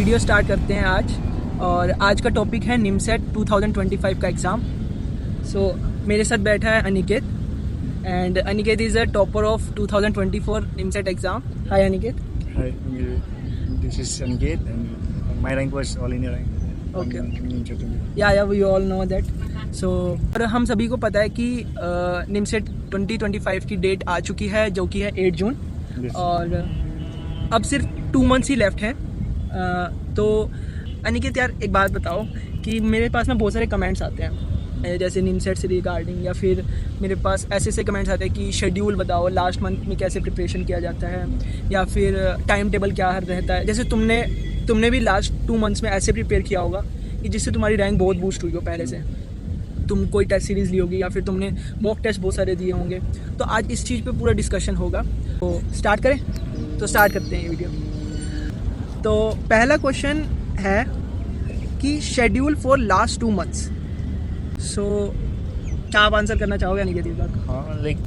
Video start करते हैं आज। और आज का टॉपिक है निमसेट 2025 का एग्ज़ाम। सो मेरे साथ बैठा है Aniket and Aniket is a topper of 2024 NIMCET exam. Hi Aniket. Hi, this is Aniket and my rank was all India rank. Okay. या वी ऑल नो दैट। सो और हम सभी को पता है कि निमसेट 2025 की डेट आ चुकी है जो कि है 8 जून। Yes. और अब सिर्फ 2 मंथ्स ही लेफ्ट हैं। तो अनिकेत यार एक बात बताओ कि मेरे पास ना बहुत सारे कमेंट्स आते हैं जैसे निमसेट से रिगार्डिंग, या फिर मेरे पास ऐसे कमेंट्स आते हैं कि शेड्यूल बताओ, लास्ट मंथ में कैसे प्रिपरेशन किया जाता है, या फिर टाइम टेबल क्या रहता है। जैसे तुमने भी लास्ट 2 मंथ्स में ऐसे प्रिपेयर किया होगा कि जिससे तुम्हारी रैंक बहुत बूस्ट हुई हो पहले से। तुम कोई टेस्ट सीरीज़ ली होगी या फिर तुमने मॉक टेस्ट बहुत सारे दिए होंगे। तो आज इस चीज़ पे पूरा डिस्कशन होगा। तो स्टार्ट करें? तो स्टार्ट करते हैं ये वीडियो। तो पहला क्वेश्चन है कि शेड्यूल फॉर लास्ट 2 मंथ्स। सो क्या आप आंसर करना चाहोगे अनिकेत इस बात को? हाँ, like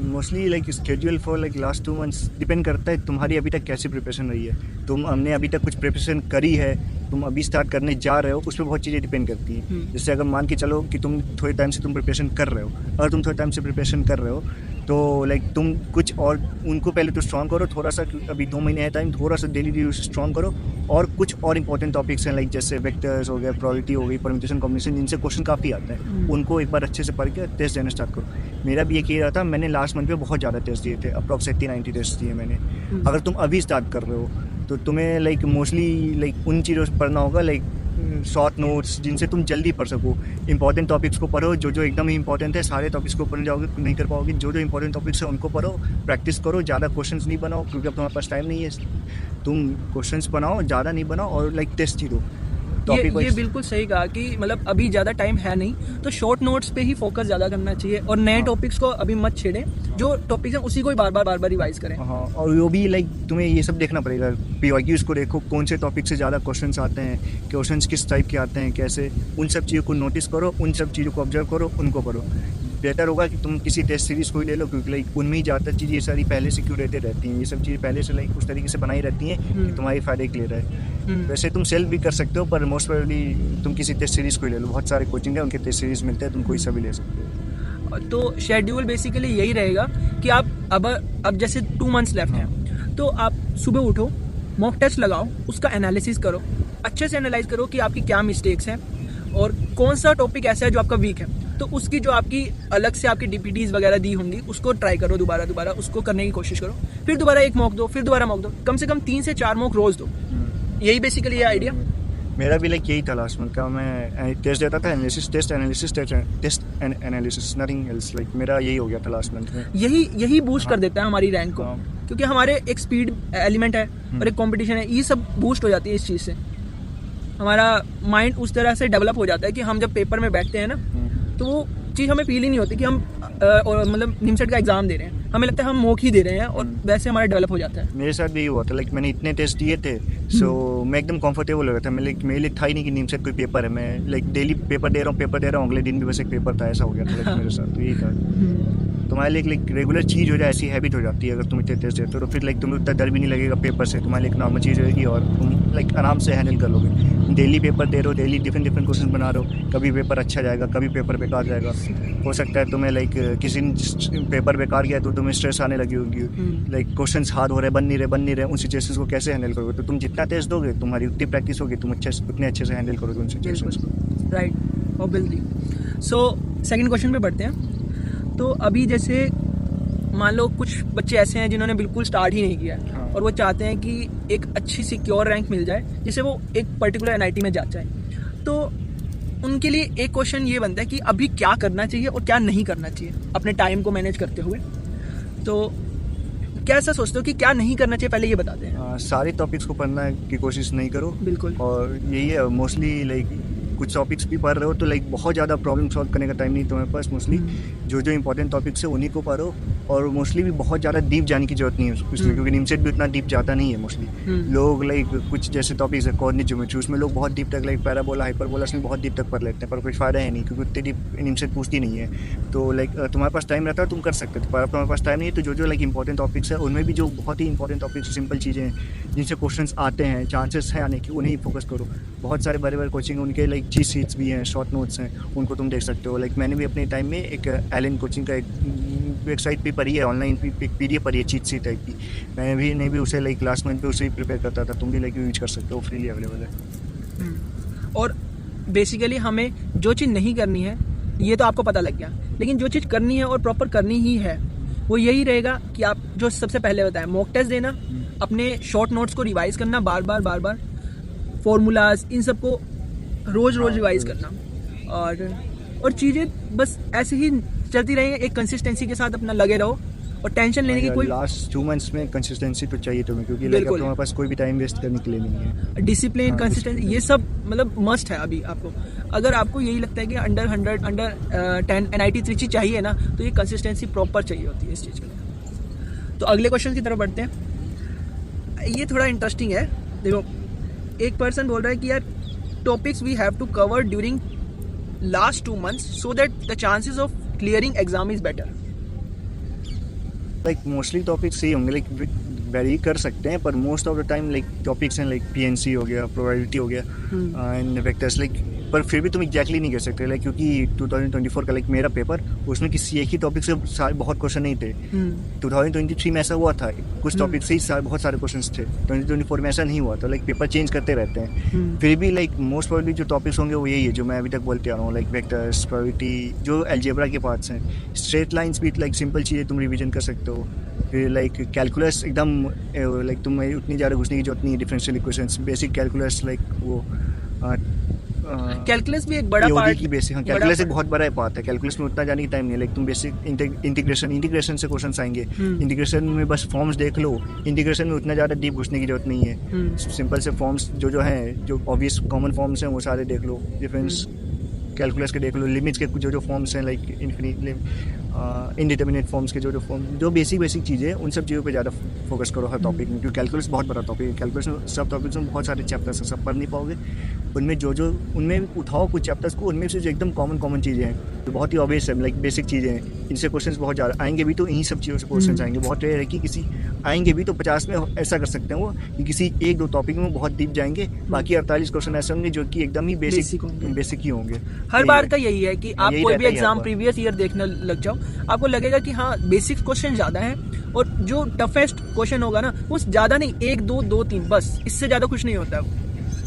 mostly like schedule for like last 2 months depend करता है तुम्हारी अभी तक कैसी प्रिपरेशन रही है। हमने अभी तक कुछ प्रिपरेशन करी है, तुम अभी स्टार्ट करने जा रहे हो, उस पर बहुत चीज़ें डिपेंड करती हैं। जैसे अगर मान के चलो कि तुम थोड़े टाइम से तुम प्रिपरेशन कर रहे हो, अगर तुम थोड़े टाइम से प्रिपरेशन कर रहे हो तो लाइक तुम कुछ और उनको पहले तो स्ट्रॉन्ग करो थोड़ा सा, अभी 2 महीने है टाइम, थोड़ा सा डेली स्ट्रॉन्ग करो। और कुछ और इंपॉर्टेंट टॉपिक्स हैं लाइक जैसे वेक्टर्स हो गया, प्रोबेबिलिटी हो गई, परम्यूटेशन कॉम्बिनेशन, जिनसे क्वेश्चन काफ़ी आता है, उनको एक बार अच्छे से पढ़ के टेस्ट देना स्टार्ट करो। मेरा भी ये रहा था, मैंने लास्ट मंथ में बहुत ज़्यादा टेस्ट दिए थे, अप्रॉक्स 80-90 टेस्ट दिए मैंने। अगर तुम अभी स्टार्ट कर रहे हो तो तुम्हें लाइक मोस्टली लाइक उन चीज़ों से पढ़ना होगा, लाइक शॉर्ट नोट्स जिनसे तुम जल्दी पढ़ सको। इंपॉर्टेंट टॉपिक्स को पढ़ो, जो एकदम ही इंपॉर्टेंट है। सारे टॉपिक्स को पढ़ने जाओगे नहीं कर पाओगे। जो इंपॉर्टेंट टॉपिक्स है उनको पढ़ो, प्रैक्टिस करो, ज़्यादा क्वेश्चंस नहीं बनाओ क्योंकि अब तुम्हारे पास टाइम नहीं है। तुम क्वेश्चंस बनाओ, ज़्यादा नहीं बनाओ, और लाइक टेस्ट ही दो। ये बिल्कुल सही कहा कि मतलब अभी ज़्यादा टाइम है नहीं, तो शॉर्ट नोट्स पे ही फोकस ज़्यादा करना चाहिए और नए टॉपिक्स को अभी मत छेड़ें। जो टॉपिक्स हैं उसी को ही बार बार रिवाइज करें। हाँ, और वो भी लाइक तुम्हें ये सब देखना पड़ेगा, PYQs को देखो, कौन से टॉपिक से ज़्यादा क्वेश्चंस आते हैं, क्वेश्चंस किस टाइप के आते हैं, कैसे, उन सब चीज़ों को नोटिस करो, उन सब चीज़ों को ऑब्जर्व करो, उनको पढ़ो। बेटर होगा कि तुम किसी टेस्ट सीरीज़ को ही ले लो क्योंकि लाइक उनमें ही ज़्यादातर चीज़ें ये सारी पहले से क्यूरेटेड रहती हैं। ये सब चीज़ें पहले से लाइक उस तरीके से बनाई रहती हैं कि तुम्हारे फ़ायदे के लिए रहे। वैसे तुम सेल्फ भी कर सकते हो, पर मोस्ट प्रोबेबली तुम किसी टेस्ट सीरीज़ को ही ले लो। बहुत सारे कोचिंग है, उनके टेस्ट सीरीज़ मिलते हैं, तुम कोई सा भी ले सकते हो। तो शेड्यूल बेसिकली यही रहेगा कि आप अब जैसे 2 मंथ्स लेफ्ट हैं, तो आप सुबह उठो, मॉक टेस्ट लगाओ, उसका एनालिसिस करो, अच्छे से एनालाइज करो कि आपकी क्या मिस्टेक्स हैं और कौन सा टॉपिक ऐसा है जो आपका वीक है। तो उसकी जो आपकी अलग से आपकी DPTs वगैरह दी होंगी उसको ट्राई करो, दोबारा उसको करने की कोशिश करो। फिर दोबारा एक मॉक दो, फिर दोबारा मॉक दो, कम से कम 3 से 4 मॉक रोज़ दो। यही बेसिकली ये आइडिया मेरा भी लाइक यही था लास्ट मंथ का। मैं टेस्ट देता था, test analysis, nothing else. Like मेरा यही हो गया था लास्ट मंथ में। यही बूस्ट कर देता है हमारी रैंक को, क्योंकि हमारे एक स्पीड एलिमेंट है और एक कंपटीशन है, ये सब बूस्ट हो जाती है इस चीज़ से। हमारा माइंड उस तरह से डेवलप हो जाता है कि हम जब पेपर में बैठते हैं ना, तो वो चीज़ हमें फील ही नहीं होती कि हम मतलब निमसेट का एग्ज़ाम दे रहे हैं। हमें लगता है हम मॉक ही दे रहे हैं और वैसे हमारा डेवलप हो जाता है। मेरे साथ भी ये हुआ था, लाइक मैंने इतने टेस्ट दिए थे, सो मैं एकदम कंफर्टेबल हो गया था। मेरे लिए था ही नहीं कि निमसेट कोई पेपर है। मैं लाइक डेली पेपर दे रहा हूँ, अगले दिन भी बस एक पेपर था, ऐसा हो गया था मेरे साथ। तो यही था, तुम्हारे लिए लाइक रेगुलर चीज़ हो जाए, ऐसी हैबिट हो जाती है। अगर तुम इतने टेस्ट देते हो तो फिर लाइक तुम्हें उतना डर भी नहीं लगेगा पेपर से, तुम्हारे लिए एक नॉर्मल चीज़ होगी और तुम लाइक आराम से हैंडल कर लोगे। डेली पेपर दे रहे हो, डेली डिफरेंट क्वेश्चन बना रहे हो, कभी पेपर अच्छा जाएगा, कभी पेपर बेकार जाएगा। हो सकता है तुम्हें लाइक किसी पेपर बेकार गया तो तुम्हें स्ट्रेस आने लगी होगी, लाइक क्वेश्चंस हार्ड हो रहे, बन नहीं रहे, उन सिचुएशंस को कैसे हैंडल करोगे। तो तुम जितना टेस्ट दोगे, तुम्हारी उतनी प्रैक्टिस होगी, तुम उतने अच्छे से हैंडल करोगे उन सिचुएशंस को। Right, obviously. So second question पे बढ़ते हैं। तो अभी जैसे मान लो कुछ बच्चे ऐसे हैं जिन्होंने बिल्कुल स्टार्ट ही नहीं किया है और वो चाहते हैं कि एक अच्छी सिक्योर रैंक मिल जाए जिससे वो एक पर्टिकुलर NIT में जा जाए। तो उनके लिए एक क्वेश्चन ये बनता है कि अभी क्या करना चाहिए और क्या नहीं करना चाहिए अपने टाइम को मैनेज करते हुए। तो क्या ऐसा सोचते हो कि क्या नहीं करना चाहिए, पहले ये बताते हैं। सारे टॉपिक्स को पढ़ने की कोशिश नहीं करो, बिल्कुल। और यही है मोस्टली, लाइक कुछ टॉपिक्स भी पढ़ रहे हो तो लाइक बहुत ज़्यादा प्रॉब्लम सॉल्व करने का टाइम नहीं तुम्हारे पास। मोस्टली जो इंपॉर्टेंट टॉपिक्स है उन्हीं को पढ़ो, और मोस्टली भी बहुत ज़्यादा डीप जाने की जरूरत नहीं है उसमें, क्योंकि निमसेट भी उतना डीप जाता नहीं है मोस्टली। लोग लाइक कुछ जैसे टॉपिक्स है कोऑर्डिनेट ज्योमेट्री, उसमें लोग बहुत डीप तक लाइक पैराबोला हाइपरबोला उसमें बहुत डीप तक पढ़ लेते हैं, पर कोई फ़ायदा है नहीं, क्योंकि उतनी डीप निमसेट पूछती नहीं है। तो लाइक तुम्हारे पास टाइम रहता है तुम कर सकते हो, पर तुम्हारे पास टाइम नहीं है तो जो लाइक इंपॉर्टेंट टॉपिक्स है उनमें भी जो बहुत ही इंपॉर्टेंट टॉपिक्स सिंपल चीज़ें हैं जिनसे क्वेश्चंस आते हैं, चांसेस हैं आने की, उन्हें फोकस करो। बहुत सारे बड़े बड़े कोचिंग उनके लाइक चीट शीट्स भी हैं, शॉर्ट नोट्स हैं, उनको तुम देख सकते हो। लाइक मैंने भी अपने टाइम में एक एलन कोचिंग का एक वेबसाइट पे पढ़ी है, ऑनलाइन PDF पढ़ी है चीट शीट टाइप की। मैंने भी उसे लाइक लास्ट मंथ पे उसे प्रिपेयर करता था, तुम भी लाइक यूज कर सकते हो, फ्रीली अवेलेबल है। और बेसिकली हमें जो चीज़ नहीं करनी है ये तो आपको पता लग गया, लेकिन जो चीज़ करनी है और प्रॉपर करनी ही है वो यही रहेगा कि आप जो सबसे पहले बताया मॉक टेस्ट देना, अपने शॉर्ट नोट्स को रिवाइज करना बार बार, फॉर्मूलाज इन सबको रोज़ रिवाइज करना, और चीज़ें बस ऐसे ही चलती रहेंगे। एक कंसिस्टेंसी के साथ अपना लगे रहो और टेंशन लेने की कोई लास्ट 2 मंथ्स में कंसिस्टेंसी तो चाहिए तुम्हें, क्योंकि लाइक तुम्हारे पास कोई भी टाइम वेस्ट करने के लिए नहीं है। डिसिप्लिन, कंसिस्टेंसी ये सब मतलब मस्ट है अभी आपको। अगर आपको यही लगता है कि अंडर 100 अंडर 10 NIT त्रिची चाहिए ना, तो ये कंसिस्टेंसी प्रॉपर चाहिए होती है इस चीज़ के लिए। तो अगले क्वेश्चन की तरफ बढ़ते हैं। ये थोड़ा इंटरेस्टिंग है। देखो, एक पर्सन बोल रहा है कि यार topics we have to cover during last 2 months so that the chances of clearing exam is better. Like mostly topics सही होंगे, लाइक वेरी कर सकते हैं, पर most of the time like topics हैं लाइक PNC हो गया, प्रोबेबिलिटी हो गया एंड वेक्टर्स, लाइक पर फिर भी तुम एग्जैक्टली नहीं कह सकते लाइक, क्योंकि 2024 का लाइक मेरा पेपर उसमें किसी एक ही टॉपिक से सारे बहुत क्वेश्चन नहीं थे। 2023 में ऐसा हुआ था, कुछ टॉपिक से ही बहुत सारे क्वेश्चंस थे। 2024 में ऐसा नहीं हुआ था, लाइक पेपर चेंज करते रहते हैं। फिर भी लाइक मोस्ट प्रोबेबली जो टॉपिक्स होंगे वो यही है जो मैं अभी तक बोलते आ रहा हूँ, लाइक वेक्टर्स, प्रोबेबिलिटी, जो अलजेब्रा के पार्ट्स हैं, स्ट्रेट लाइंस भी लाइक सिंपल चीज़ें तुम रिविजन कर सकते हो। फिर लाइक कैलकुलस एकदम लाइक तुम्हें उतनी ज़्यादा घुसने की जरूरत नहीं है, differential equations, basic calculus like वो कैलकुलस भी एक बड़ा पार्ट की बेसिक। हाँ, कैलकुलस एक बहुत बड़ा पार्ट है, कैलकुलस में उतना जाने की टाइम नहीं है, लाइक तुम बेसिक इंटीग्रेशन से क्वेश्चंस आएंगे। इंटीग्रेशन में बस फॉर्म्स देख लो, इंटीग्रेशन में उतना ज़्यादा डीप घुसने की जरूरत नहीं है। सिंपल से फॉर्म्स जो हैं, जो ऑब्वियस कॉमन फॉर्म्स हैं वो सारे देख लो। डिफरेंस कैलकुलस के देख लो, लिमिट्स के जो फॉर्म्स हैं लाइक इनडिटर्मिनेट फॉर्म्स के जो फॉर्म, जो बेसिक चीज़ें हैं उन सब चीज़ों पे ज़्यादा फोकस करो हर टॉपिक में, क्योंकि कैलकुलस बहुत बड़ा टॉपिक है। कैलकुलस में सब टॉपिक्स में बहुत सारे चैप्टर्स हैं, सब पढ़ नहीं पाओगे। उनमें जो उनमें उठाओ कुछ चैप्टर्स को, उनमें से जो एकदम कॉमन चीज़ें हैं, तो बहुत ही ऑब्वियस है, लाइक बेसिक चीज़ें हैं, इनसे क्वेश्चंस बहुत ज़्यादा आएंगे भी, तो इन्हीं सब चीज़ों से क्वेश्चंस आएंगे। बहुत रेयर है कि किसी आएंगे भी तो 50 में ऐसा कर सकते हैं वो कि किसी 1-2 टॉपिक में बहुत डीप जाएंगे, बाकी 48 क्वेश्चन ऐसे होंगे जो कि एकदम ही बेसिक ही होंगे। हर बार का यही है कि आप कोई भी एग्जाम प्रीवियस ईयर देखने लग जाओ, आपको लगेगा कि हाँ बेसिक क्वेश्चन ज़्यादा है, और जो टफेस्ट क्वेश्चन होगा ना वो ज़्यादा नहीं, 1 2 3 बस, इससे ज़्यादा कुछ नहीं होता है।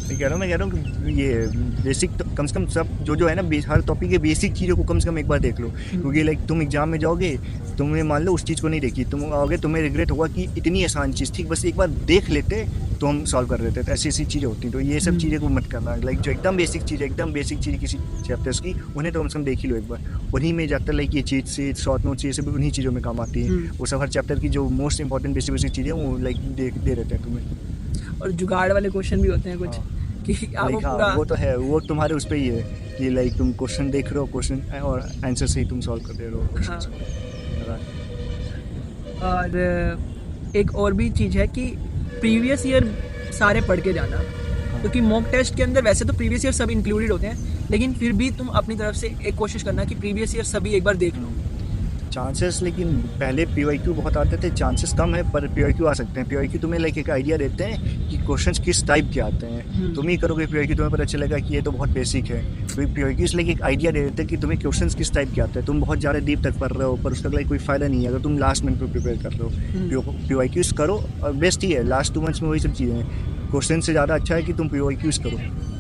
मैं कह रहा हूँ कि ये बेसिक तो कम से कम सब जो है ना, हर टॉपिक के बेसिक चीज़ों को कम से कम एक बार देख लो, क्योंकि लाइक तुम एग्जाम में जाओगे, तुमने मान लो उस चीज़ को नहीं देखी, तुम आओगे तुम्हें रिग्रेट होगा कि इतनी आसान चीज़ थी, बस एक बार देख लेते तो हम सॉल्व कर लेते। तो ऐसी चीज़ें होती हैं, तो ये सब चीज़ें को मत करना। लाइक जो एकदम बेसिक चीज़ किसी चैप्टर्स की, उन्हें तो कम से कम देख ही लो एक बार। उन्हीं में ज़्यादातर लाइक ये चीट से शॉर्ट नोट्स ये सब उन्हीं चीज़ों में काम आती है। वो सब हर चैप्टर की जो मोस्ट इंपॉर्टेंट बेसिक चीज़ें वो लाइक दे रहते हैं तुम्हें। और जुगाड़ वाले क्वेश्चन भी होते हैं कुछ कि आप वो तो है, वो तुम्हारे उस पर ही है कि लाइक तुम क्वेश्चन देख रहे हो, क्वेश्चन और आंसर से ही तुम सॉल्व कर दे रहे हो। और एक और भी चीज़ है कि प्रीवियस ईयर सारे पढ़ के जाना, क्योंकि मॉक टेस्ट के अंदर वैसे तो प्रीवियस ईयर सब इंक्लूडेड होते हैं, लेकिन फिर भी तुम अपनी तरफ से एक कोशिश करना कि प्रीवियस ईयर सभी एक बार देख लो। चांसेस, लेकिन पहले PYQ बहुत आते थे, चांसेस कम है, पर PYQ आ सकते हैं। PYQ तुम्हें लाइक एक आइडिया देते हैं कि क्वेश्चंस किस टाइप के आते हैं। तुम ही करोगे PYQ, तुम्हें पता चलेगा कि ये तो बहुत बेसिक है। तो PYQ लाइक एक आइडिया दे देते हैं कि तुम्हें क्वेश्चंस किस टाइप के आते हैं। तुम बहुत ज़्यादा डीप तक पढ़ रहे हो, पर उसका लाइक कोई फ़ायदा नहीं है अगर तुम लास्ट मिनट पर प्रिपेयर कर रहे हो। PYQs करो और बेस्ट ही है, लास्ट 2 मंथ्स में वही सब चीज़ें हैं। क्वेश्चन से ज़्यादा अच्छा है कि तुम PYQs करो।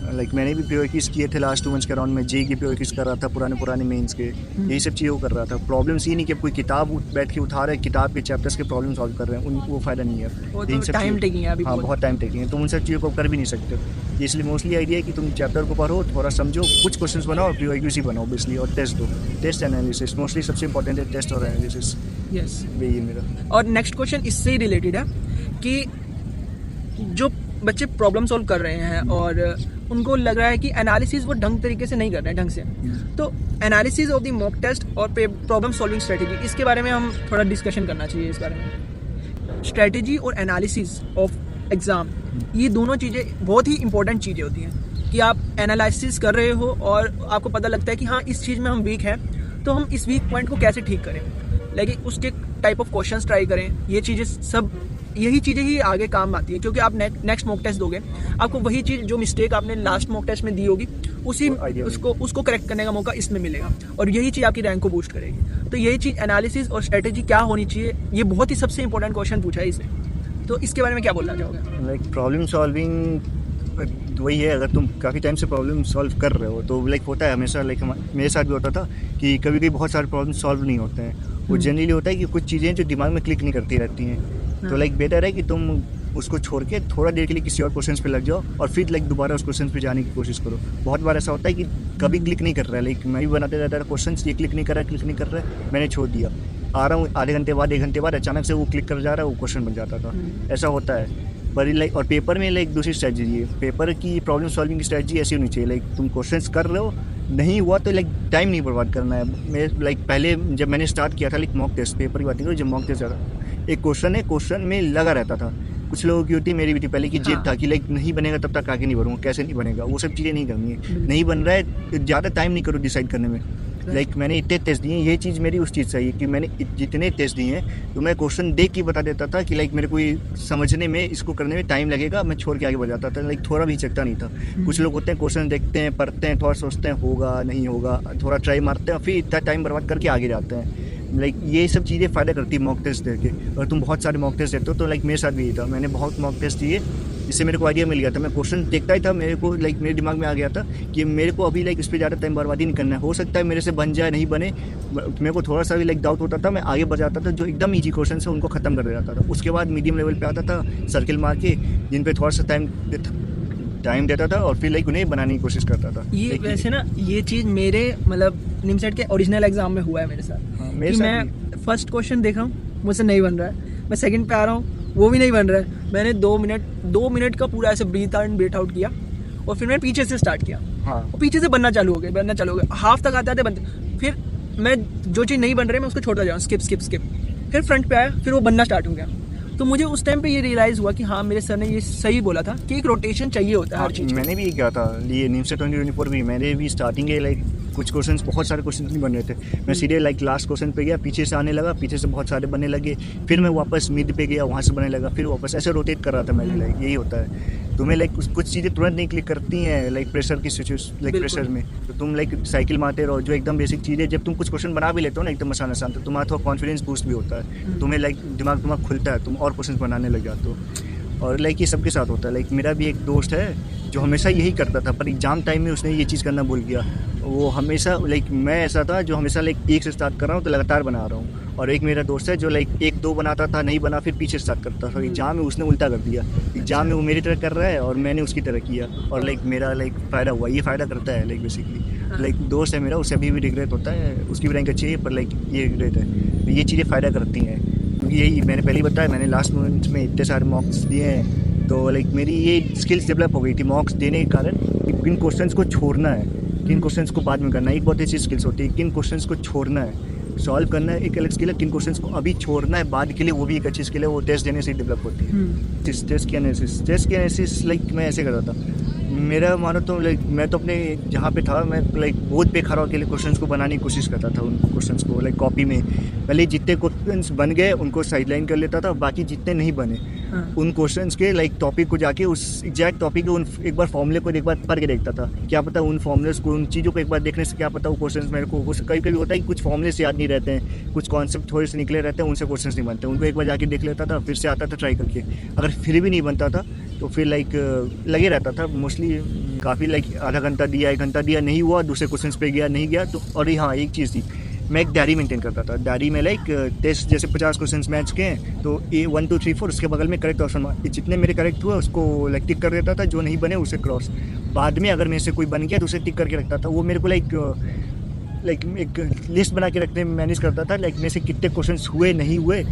लाइक मैंने भी PYQs किए थे लास्ट 2 मंथ्स के राउंड में, JEE की PYQs कर रहा था, पुराने मेंस के, यही सब चीज़ें कर रहा था। प्रॉब्लम्स ये नहीं कि कोई किताब बैठ के उठा रहे हैं, किताब के चैप्टर्स के प्रॉब्लम सॉल्व कर रहे हैं, वो फ़ायदा नहीं है। तो टाइम टेकिंग है अभी। हाँ, बहुत टाइम टेकिंग है, तुम उन सब चीज़ों को कर भी नहीं सकते। इसलिए मोस्टली आइडिया है कि तुम चैप्टर को पढ़ो, थोड़ा समझो, कुछ क्वेश्चन बनाओ और PYQs ही बनाओ ऑब्वियसली, और टेस्ट दो। टेस्ट एनालिसिस मोस्टली सबसे इंपॉर्टेंट है, टेस्ट और एनालिसिस। यस, वही है मेरा। और नेक्स्ट क्वेश्चन इससे ही रिलेटेड है कि जो बच्चे प्रॉब्लम सॉल्व कर रहे हैं और उनको लग रहा है कि एनालिसिस वो ढंग तरीके से नहीं कर रहे हैं ढंग से, तो analysis of the mock test और प्रॉब्लम सॉल्विंग स्ट्रेटेजी, इसके बारे में हम थोड़ा डिस्कशन करना चाहिए इस बारे में। स्ट्रेटेजी और एनालिसिस ऑफ एग्ज़ाम, ये दोनों चीज़ें बहुत ही इंपॉर्टेंट चीज़ें होती हैं कि आप एनालिसिस कर रहे हो और आपको पता लगता है कि हाँ इस चीज़ में हम वीक हैं, तो हम इस वीक पॉइंट को कैसे ठीक करें, लेकिन उसके टाइप ऑफ क्वेश्चंस ट्राई करें। ये चीज़ें सब, यही चीज़ें ही आगे काम आती है, क्योंकि आप नेक्स्ट मॉक टेस्ट दोगे, आपको वही चीज़ जो मिस्टेक आपने लास्ट मॉक टेस्ट में दी होगी उसको करेक्ट करने का मौका इसमें मिलेगा, और यही चीज़ आपकी रैंक को बूस्ट करेगी। तो यही चीज़ एनालिसिस और स्ट्रेटेजी क्या होनी चाहिए, ये बहुत ही सबसे इंपॉर्टेंट क्वेश्चन पूछा है इसने, तो इसके बारे में क्या बोलना चाहोगे? लाइक प्रॉब्लम सॉल्विंग वही है, अगर तुम काफ़ी टाइम से प्रॉब्लम सॉल्व कर रहे हो तो लाइक होता है हमेशा, लाइक मेरे साथ भी होता था कि कभी कभी बहुत सारे प्रॉब्लम सॉल्व नहीं होते हैं। वो जनरली होता है कि कुछ चीज़ें जो दिमाग में क्लिक नहीं करती रहती हैं, तो लाइक बेटर है कि तुम उसको छोड़ के थोड़ा देर के लिए किसी और क्वेश्चन पे लग जाओ और फिर लाइक दोबारा उस क्वेश्चन पे जाने की कोशिश करो। बहुत बार ऐसा होता है कि कभी क्लिक नहीं कर रहा है, लाइक मैं भी बनाते रहता था क्वेश्चन, ये क्लिक नहीं कर रहा है, मैंने छोड़ दिया, आ रहा हूँ आधे घंटे बाद 1 घंटे बाद अचानक से वो क्लिक कर जा रहा है, वो क्वेश्चन बन जाता था। ऐसा होता है। पर लाइक और पेपर में लाइक दूसरी स्ट्रेटजी है, पेपर की प्रॉब्लम सॉल्विंग की स्ट्रेटजी ऐसी होनी चाहिए, लाइक तुम क्वेश्चंस कर रहे हो, नहीं हुआ तो लाइक टाइम नहीं बर्बाद करना है। मैं लाइक पहले जब मैंने स्टार्ट किया था लाइक मॉक टेस्ट, पेपर की बात करो, जब मॉक टेस्ट आता एक क्वेश्चन में लगा रहता था, कुछ लोगों की होती है, मेरी भी थी पहले की जिद था कि लाइक नहीं बनेगा तब तक आगे नहीं बढ़ूँगा, कैसे नहीं बनेगा, वो सब चीज़ें नहीं करनी है, नहीं बन रहा है ज़्यादा टाइम नहीं करो डिसाइड करने में। लाइक मैंने इतने टेस्ट दिए, ये चीज़ मेरी उस चीज़ से है कि मैंने जितने टेस्ट दिए हैं तो मैं क्वेश्चन देख के बता देता था कि लाइक मेरे को ये समझने में, इसको करने में टाइम लगेगा, मैं छोड़ के आगे बढ़ जाता था, लाइक थोड़ा भी हिचकता नहीं था। कुछ लोग होते हैं क्वेश्चन देखते हैं, पढ़ते हैं, थोड़ा सोचते हैं होगा नहीं होगा, थोड़ा ट्राई मारते हैं, फिर इतना टाइम बर्बाद करके आगे जाते हैं। लाइक ये सब चीज़ें फ़ायदा करती है मॉक टेस्ट दे के। और तुम बहुत सारे मॉक टेस्ट देते हो, तो लाइक मेरे साथ भी था, मैंने बहुत मॉक टेस्ट दिए जिससे मेरे को आइडिया मिल गया था। मैं क्वेश्चन देखता ही था, मेरे को लाइक मेरे दिमाग में आ गया था कि मेरे को अभी लाइक इस पर ज़्यादा टाइम बर्बादी नहीं करना है, हो सकता है मेरे से बन जाए नहीं बने, मेरे को थोड़ा सा भी लाइक डाउट होता था, मैं आगे बढ़ जाता था, जो एकदम ईजी क्वेश्चन है उनको ख़त्म कर देता था। उसके बाद मीडियम लेवल पे आता था, सर्किल मार के जिन पे थोड़ा सा टाइम देता था और फिर लाइक उन्हें बनाने की कोशिश करता था। ये वैसे ना ये चीज़ मेरे मतलब निमसेट के ओरिजिनल एग्जाम में हुआ है मेरे साथ। हाँ, मेरे कि साथ मैं फर्स्ट क्वेश्चन देख रहा हूँ, मुझसे नहीं बन रहा है, मैं सेकंड पे आ रहा हूँ, वो भी नहीं बन रहा है, मैंने 2 मिनट का पूरा ऐसे ब्रीथ इन ब्रीथ आउट किया और फिर मैं पीछे से स्टार्ट किया। हाँ, और पीछे से बनना चालू हो गया, हाफ तक आते बनते, फिर मैं जो चीज़ नहीं बन रही मैं उसको छोड़ता जाऊँ, स्किप, फिर फ्रंट पे आया, फिर वो बनना स्टार्ट हो गया। तो मुझे उस टाइम पे ये रियलाइज़ हुआ कि हाँ मेरे सर ने ये सही बोला था कि एक रोटेशन चाहिए होता है हर चीज़। मैंने भी किया था ये निमसेट 2024 भी, मैंने भी स्टार्टिंग है लाइक कुछ क्वेश्चंस, बहुत सारे क्वेश्चन नहीं बन रहे थे, मैं सीधे लाइक लास्ट क्वेश्चन पे गया, पीछे से आने लगा, पीछे से बहुत सारे बनने लगे, फिर मैं वापस मिड पे गया, वहाँ से बनने लगा, फिर वापस ऐसे रोटेट कर रहा था मैं। लाइक यही होता है, तुम्हें लाइक कुछ चीज़ें तुरंत नहीं क्लिक करती हैं लाइक प्रेशर की सिचुएशन, लाइक प्रेशर में, तो तुम लाइक साइकिल मारते रहो, जो एकदम बेसिक चीज़ है। जब तुम कुछ क्वेश्चन बना भी लेते हो ना एकदम आसान, तो तुम्हारा थोड़ा कॉन्फिडेंस बूस्ट भी होता है, तुम्हें लाइक दिमाग तुम्हारा खुलता है, तुम और क्वेश्चन बनाने लग जाते हो। और लाइक ये सबके साथ होता है। लाइक मेरा भी एक दोस्त है जो हमेशा यही करता था, पर एग्जाम टाइम में उसने ये चीज़ करना भूल गया। वो हमेशा लाइक मैं ऐसा था जो हमेशा लाइक एक से स्टार्ट कर रहा हूँ तो लगातार बना रहा हूँ, और एक मेरा दोस्त है जो लाइक 1-2 बनाता था, नहीं बना, फिर पीछे स्टार्ट करता था। एग्जाम में उसने उल्टा कर दिया, एग्जाम में वो मेरी तरह कर रहा है और मैंने उसकी तरह किया, और लाइक मेरा लाइक फ़ायदा हुआ। ये फ़ायदा करता है लाइक बेसिकली। लाइक दोस्त है मेरा, उससे अभी भी रिग्रेट होता है, उसकी भी रैंक अच्छी है पर लाइक ये रिग्रेट है। तो ये चीज़ें फ़ायदा करती हैं, क्योंकि यही मैंने पहले ही बताया, मैंने लास्ट मोमेंट में इतने सारे मॉक्स दिए हैं, तो लाइक मेरी ये स्किल्स डेवलप हो गई थी मॉक्स देने के कारण, कि किन क्वेश्चंस को छोड़ना है, किन क्वेश्चंस को बाद में करना है। एक बहुत अच्छी स्किल्स होती है, किन क्वेश्चंस को छोड़ना है, सॉल्व करना है एक अलग स्किल है, किन क्वेश्चंस को अभी छोड़ना है बाद के लिए, वो भी एक अच्छी स्किल है, वो टेस्ट देने से डेवलप होती है। टेस्ट की एनालिसिस लाइक मैं ऐसे करता था, मेरा मानो तो लाइक मैं तो अपने जहाँ पे था मैं लाइक बोर्ड पे खड़ा होकर क्वेश्चंस को बनाने की कोशिश करता था, उन क्वेश्चंस को लाइक कॉपी में पहले जितने क्वेश्चंस बन गए उनको साइडलाइन कर लेता था, बाकी जितने नहीं बने उन क्वेश्चंस के लाइक टॉपिक को जाके उस एग्जैक्ट टॉपिक के उन एक बार फॉर्मूले को एक बार पढ़ के देखता था, क्या पता उन फॉर्मूलेस को, उन चीज़ों को एक बार देखने से क्या पता वो क्वेश्चंस मेरे को कभी कभी होता है कि कुछ फॉर्मूले से याद नहीं रहते हैं, कुछ कॉन्सेप्ट थोड़े से निकले रहते हैं, उनसे क्वेश्चंस नहीं बनते, उनको एक बार जाके देख लेता था, फिर से आता था ट्राई करके। अगर फिर भी नहीं बनता था तो फिर लाइक लगे रहता था मोस्टली काफ़ी, लाइक आधा घंटा दिया, 1 घंटा दिया, नहीं हुआ, दूसरे क्वेश्चन पे गया, नहीं गया तो। और हाँ एक चीज़ थी, मैं एक डायरी मेंटेन करता था, डायरी में लाइक टेस्ट जैसे 50 क्वेश्चन मैच के हैं तो A1 2 3 4 उसके बगल में करेक्ट ऑप्शन, जितने मेरे करेक्ट हुए उसको लाइक टिक कर देता था, जो नहीं बने उसे क्रॉस। बाद में अगर मेरे से कोई बन गया तो उसे टिक करके रखता था। वो मेरे को लाइक एक लिस्ट बना के रखने में मैनेज करता था, लाइक मेरे से कितने क्वेश्चन हुए नहीं हुए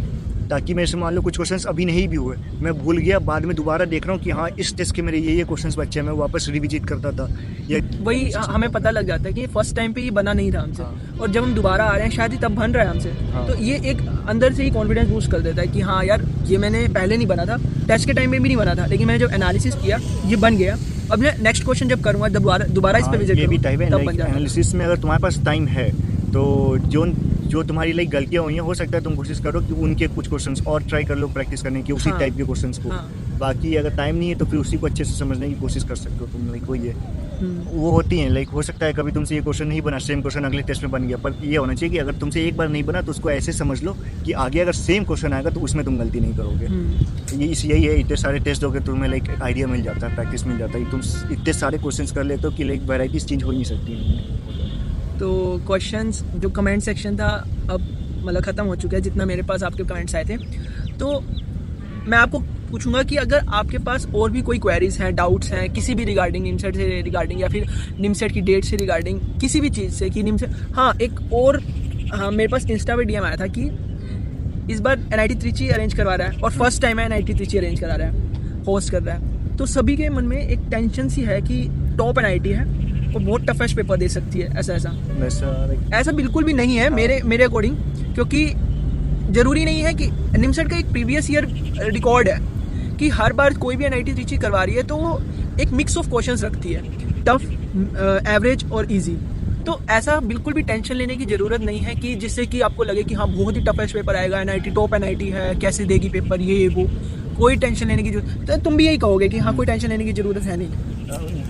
ताकि मेरे से मान लो कुछ क्वेश्चंस अभी नहीं भी हुए, मैं भूल गया, बाद में दोबारा देख रहा हूँ कि हाँ इस टेस्ट के मेरे ये क्वेश्चंस बचे हैं, मैं वापस रिविजिट करता था। या वही हमें पता लग जाता है कि फर्स्ट टाइम पे ये बना नहीं था हमसे, हाँ। और जब हम दोबारा आ रहे हैं शायद ही तब बन रहा है हमसे। हाँ। तो ये एक अंदर से ही कॉन्फिडेंस बूस्ट कर देता है कि हाँ यार ये मैंने पहले नहीं बना था, टेस्ट के टाइम पे भी नहीं बना था, लेकिन मैंने जब एनालिसिस किया ये बन गया। अब मैं नेक्स्ट क्वेश्चन जब करूँगा दोबारा इस पे विजिट ये भी टाइप है तब बन जाएगा। एनालिसिस में अगर तुम्हारे पास टाइम है तो जो तुम्हारी लाइक गलतियाँ हुई हैं, हो सकता है तुम कोशिश करो कि उनके कुछ क्वेश्चंस और ट्राई कर लो प्रैक्टिस करने की, उसी हाँ। टाइप के क्वेश्चंस को। हाँ। बाकी अगर टाइम नहीं है तो फिर उसी को अच्छे से समझने की कोशिश कर सकते हो तुम। लाइक वही है, वो होती हैं लाइक हो सकता है कभी तुमसे ये क्वेश्चन नहीं बना, सेम क्वेश्चन अगले टेस्ट में बन गया, पर ये होना चाहिए कि अगर तुमसे एक बार नहीं बना तो उसको ऐसे समझ लो कि आगे अगर सेम क्वेश्चन आएगा तो उसमें तुम गलती नहीं करोगे। यही है, इतने सारे टेस्ट दोगे तुम्हें लाइक आइडिया मिल जाता है, प्रैक्टिस मिल जाता है, तुम इतने सारे क्वेश्चन कर लेते हो कि लाइक वैराइटीज चेंज हो नहीं सकती। तो क्वेश्चंस जो कमेंट सेक्शन था अब मतलब ख़त्म हो चुका है, जितना मेरे पास आपके कमेंट्स आए थे। तो मैं आपको पूछूंगा कि अगर आपके पास और भी कोई क्वेरीज हैं, डाउट्स हैं किसी भी रिगार्डिंग निमसेट से रिगार्डिंग, या फिर निमसेट की डेट से रिगार्डिंग, किसी भी चीज़ से कि निमसेट, हाँ एक और, हाँ मेरे पास इंस्टा पे डीएम आया था कि इस बार NIT त्रिची अरेंज करवा रहा है और फर्स्ट टाइम है NIT त्रिची अरेंज करा रहा है, होस्ट कर रहा है। तो सभी के मन में एक टेंशन सी है कि टॉप NIT है और बहुत टफेस्ट पेपर दे सकती है, ऐसा बिल्कुल भी नहीं है मेरे अकॉर्डिंग, क्योंकि ज़रूरी नहीं है कि निमसेट का एक प्रीवियस ईयर रिकॉर्ड है कि हर बार कोई भी NIT त्रिची करवा रही है तो वो एक मिक्स ऑफ क्वेश्चंस रखती है, टफ, एवरेज और इजी। तो ऐसा बिल्कुल भी टेंशन लेने की ज़रूरत नहीं है कि जिससे कि आपको लगे कि हाँ बहुत ही टफेस्ट पेपर आएगा, NIT टॉप NIT है, कैसे देगी पेपर, ये वो। कोई टेंशन लेने की जरूरत, तो तुम भी यही कहोगे कि हाँ कोई टेंशन लेने की ज़रूरत है नहीं।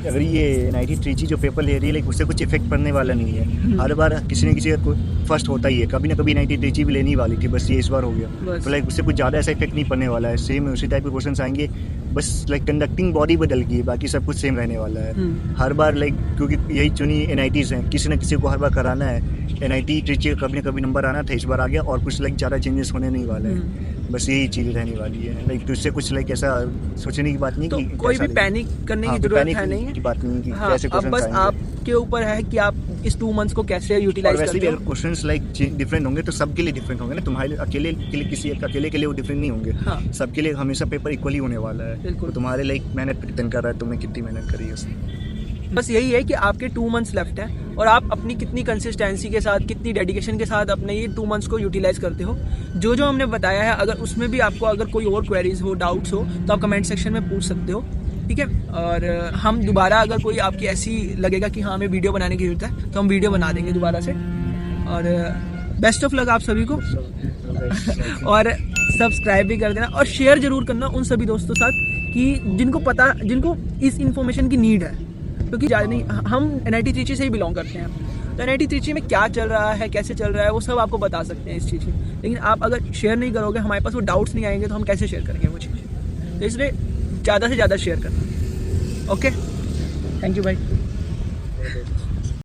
अगर ये NIT त्रिची जो पेपर ले रही है लाइक उससे कुछ इफेक्ट पड़ने वाला नहीं है। हर बार किसी न किसी का फर्स्ट होता ही है, कभी ना कभी NIT त्रिची भी लेनी वाली थी, बस ये इस बार हो गया, तो लाइक उससे कुछ ज़्यादा ऐसा इफेक्ट नहीं पड़ने वाला है। सेम उसी टाइप के क्वेश्चन आएंगे, बस लाइक कंडक्टिंग बॉडी बदल गई, बाकी सब कुछ सेम रहने वाला है। हर बार लाइक क्योंकि यही चुनी NITs हैं, किसी न किसी को हर बार कराना है। NIT त्रिची का कभी ना कभी नंबर आना था, इस बार आ गया, और कुछ लाइक ज़्यादा चेंजेस होने नहीं वाले हैं, बस यही चीज़ रहने वाली है। लाइक तुझसे कुछ लाइक ऐसा सोचने की बात नहीं तो कि कोई भी पैनिक करने की जरूरत है नहीं की बात नहीं कि हाँ, कैसे अब बस आपके ऊपर है कि आप इस 2 मंथ्स को कैसे यूटिलाइज करते हो। क्वेश्चंस लाइक डिफरेंट होंगे तो सबके लिए डिफरेंट होंगे ना, तुम्हारे अकेले के लिए किसी अकेले के लिए वो डिफरेंट नहीं होंगे। हाँ। सबके लिए हमेशा पेपर इक्वली होने वाला है, तो तुम्हारे लाइक मेहनत पर डिपेंड कर रहा है तुमने कितनी मेहनत करी है उसमें। बस यही है कि आपके 2 मंथ्स लेफ्ट हैं और आप अपनी कितनी कंसिस्टेंसी के साथ, कितनी डेडिकेशन के साथ अपने ये 2 मंथ्स को यूटिलाइज करते हो। जो हमने बताया है, अगर उसमें भी आपको अगर कोई और क्वेरीज हो, डाउट्स हो, तो आप कमेंट सेक्शन में पूछ सकते हो, ठीक है। और हम दोबारा अगर कोई आपकी ऐसी लगेगा कि हाँ हमें वीडियो बनाने की जरूरत है तो हम वीडियो बना देंगे दोबारा से। और बेस्ट ऑफ लक आप सभी को और सब्सक्राइब भी कर देना और शेयर जरूर करना उन सभी दोस्तों साथ कि जिनको इस इन्फॉर्मेशन की नीड है, क्योंकि ज़्यादा नहीं, हम NIT त्रिची से ही बिलोंग करते हैं, तो NIT त्रिची में क्या चल रहा है, कैसे चल रहा है, वो सब आपको बता सकते हैं इस चीज़ की। लेकिन आप अगर शेयर नहीं करोगे, हमारे पास वो डाउट्स नहीं आएंगे, तो हम कैसे शेयर करेंगे वो चीज़। तो इसलिए ज़्यादा से ज़्यादा शेयर करना। ओके, थैंक यू भाई।